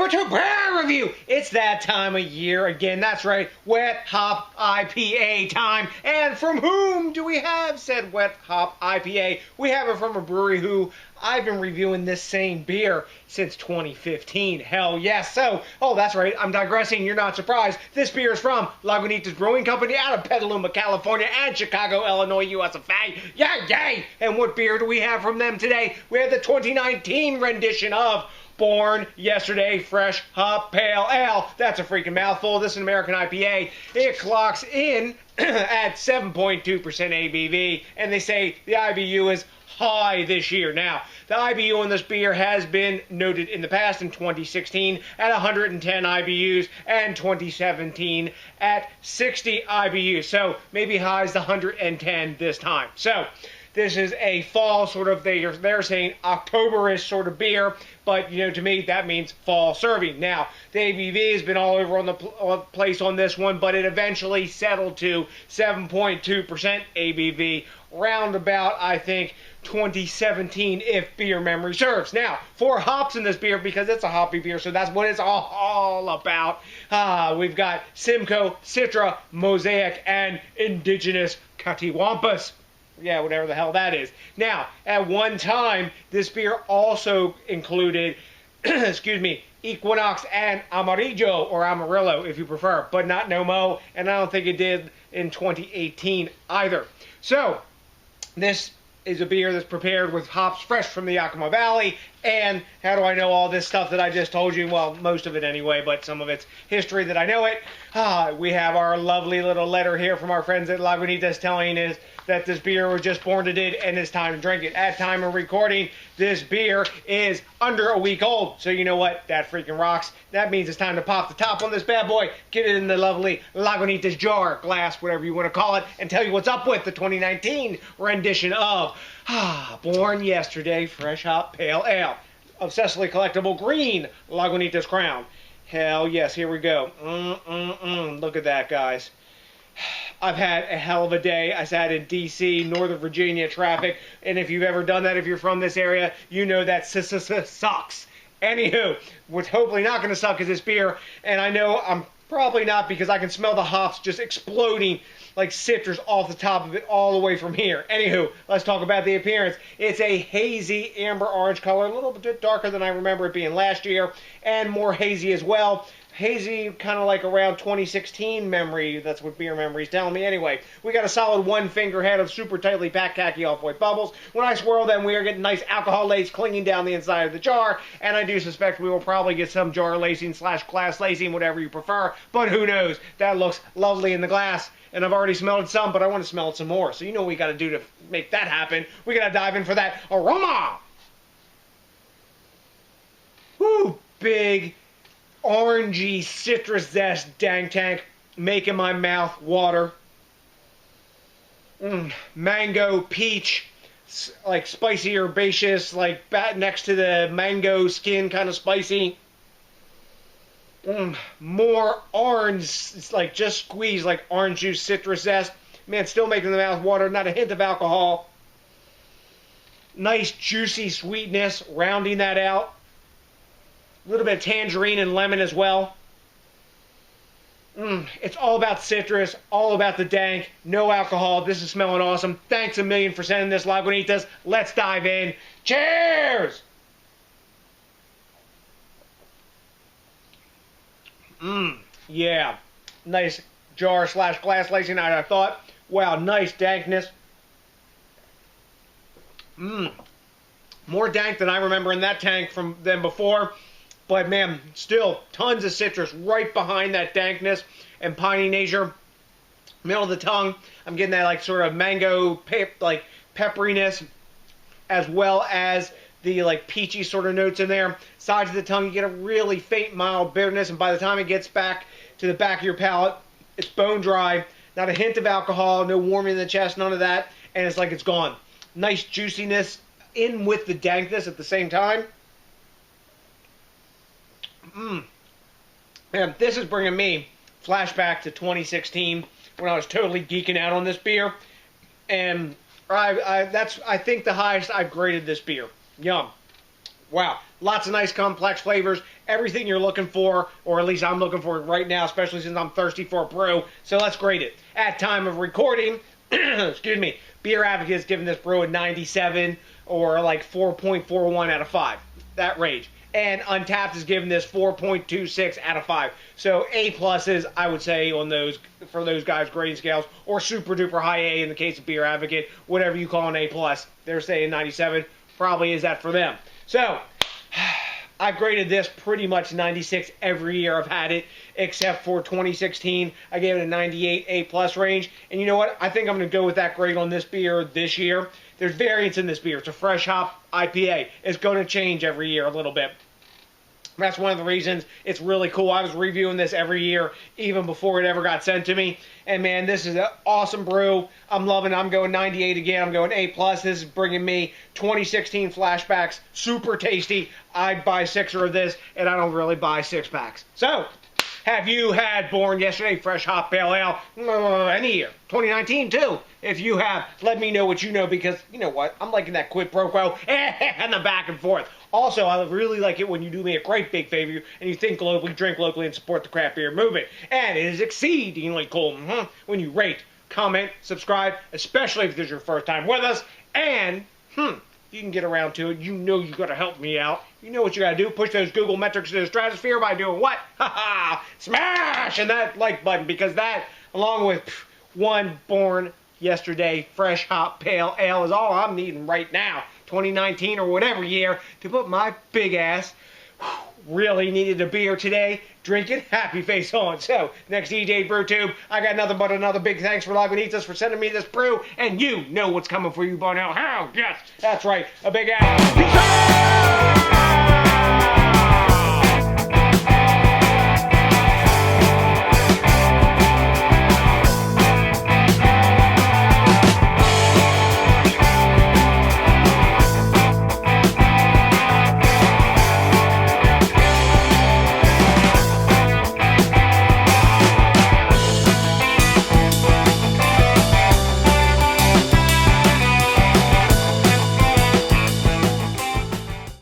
BrewTube Beer Review. It's that time of year again. That's right, Wet Hopped IPA time. And from whom do we have said Wet Hopped IPA? We have it from a brewery who I've been reviewing this same beer since 2015. Hell yes. So, that's right, I'm digressing. You're not surprised. This beer is from Lagunitas Brewing Company out of Petaluma, California, and Chicago, Illinois, USA. Yay! And what beer do we have from them today? We have the 2019 rendition of Born Yesterday Fresh Hop Pale Ale. That's a freaking mouthful. This is an American IPA. It clocks in at 7.2% ABV, and they say the IBU is high this year. Now, the IBU on this beer has been noted in the past in 2016 at 110 IBUs and 2017 at 60 IBUs. So maybe high is the 110 this time. So this is a fall sort of, they're saying October-ish sort of beer, but to me that means fall serving. Now, the ABV has been all over on the place on this one, but it eventually settled to 7.2% ABV, roundabout, I think, 2017, if beer memory serves. Now, 4 hops in this beer because it's a hoppy beer, so that's what it's all about. We've got Simcoe, Citra, Mosaic, and Indigenous Catiwampus. Yeah, whatever the hell that is. Now, at one time, this beer also included, Equinox and Amarillo, or Amarillo if you prefer, but not no mo, and I don't think it did in 2018 either. So, this is a beer that's prepared with hops fresh from the Yakima Valley. And how do I know all this stuff that I just told you? Well, most of it anyway, but some of it's history that I know it. We have our lovely little letter here from our friends at Lagunitas telling us that this beer was just born today and it's time to drink it. At time of recording, this beer is under a week old. So you know what? That freaking rocks. That means it's time to pop the top on this bad boy, get it in the lovely Lagunitas jar, glass, whatever you want to call it, and tell you what's up with the 2019 rendition of Born Yesterday Fresh Hop Pale Ale of Cecily Collectible Green Lagunitas Crown. Hell yes, here we go. Look at that, guys. I've had a hell of a day. I sat in D.C., Northern Virginia traffic, and if you've ever done that, if you're from this area, you know that sucks. Anywho, what's hopefully not going to suck is this beer, and I know I'm probably not because I can smell the hops just exploding like citrus off the top of it all the way from here. Anywho, let's talk about the appearance. It's a hazy amber orange color, a little bit darker than I remember it being last year, and more hazy as well. Hazy, kind of like around 2016 memory. That's what beer memory is telling me. Anyway, we got a solid 1 finger head of super tightly packed khaki off-white bubbles. When I swirl them, we are getting nice alcohol lace clinging down the inside of the jar, and I do suspect we will probably get some jar lacing / glass lacing, whatever you prefer, but who knows? That looks lovely in the glass, and I've already smelled it some, but I want to smell it some more. So you know what we got to do to make that happen. We got to dive in for that aroma! Woo! Big orangey citrus zest dank tank, making my mouth water. Mango, peach, like spicy herbaceous, like next to the mango skin, kind of spicy. More orange, it's like just squeezed like orange juice, citrus zest. Man, still making the mouth water, not a hint of alcohol. Nice juicy sweetness, rounding that out. A little bit of tangerine and lemon as well. It's all about citrus, all about the dank, no alcohol. This is smelling awesome. Thanks a million for sending this, Lagunitas. Let's dive in. Cheers! Yeah. Nice jar / glass lacing, I thought. Wow, nice dankness. More dank than I remember in that tank than before. But man, still tons of citrus right behind that dankness and piney nature. Middle of the tongue, I'm getting that like sort of mango pepperiness, as well as the like peachy sort of notes in there. Sides of the tongue, you get a really faint, mild bitterness, and by the time it gets back to the back of your palate, it's bone dry. Not a hint of alcohol, no warming in the chest, none of that, and it's like it's gone. Nice juiciness in with the dankness at the same time. Man, this is bringing me flashback to 2016 when I was totally geeking out on this beer, and that's I think the highest I've graded this beer. Yum. wow, lots of nice complex flavors, everything you're looking for, or at least I'm looking for right now, especially since I'm thirsty for a brew. So let's grade it. At time of recording, excuse me, Beer Advocate is giving this brew a 97 or like 4.41 out of 5, that range. And Untapped is giving this 4.26 out of 5. So A pluses, I would say, on those for those guys' grading scales, or super duper high A in the case of Beer Advocate, whatever you call an A plus. They're saying 97, probably is that for them. So I've graded this pretty much 96 every year I've had it, except for 2016. I gave it a 98 A plus range. And you know what? I think I'm going to go with that grade on this beer this year. There's variance in this beer. It's a fresh hop IPA. It's going to change every year a little bit. That's one of the reasons it's really cool. I was reviewing this every year, even before it ever got sent to me. And man, this is an awesome brew. I'm loving it. I'm going 98 again. I'm going A+. This is bringing me 2016 flashbacks. Super tasty. I'd buy 6er of this, and I don't really buy 6-packs. So, have you had Born Yesterday Fresh Hop Pale Ale any year? 2019 too. If you have, let me know what you know, because you know what? I'm liking that quid pro quo and the back and forth. Also, I really like it when you do me a great big favor and you think globally, drink locally, and support the craft beer movement. And it is exceedingly cool when you rate, comment, subscribe, especially if this is your first time with us. And, you can get around to it. You know you got to help me out. You know what you got to do. Push those Google metrics to the stratosphere by doing what? Smashing that like button, because that, along with one Born Yesterday Fresh Hop Pale Ale, is all I'm needing right now. 2019 or whatever year to put my big ass, really needed a beer today, drinking happy face on. So, next DJ BrewTube, I got nothing but another big thanks for Lagunitas for sending me this brew, and you know what's coming for you by now. How? Yes, that's right, a big ass.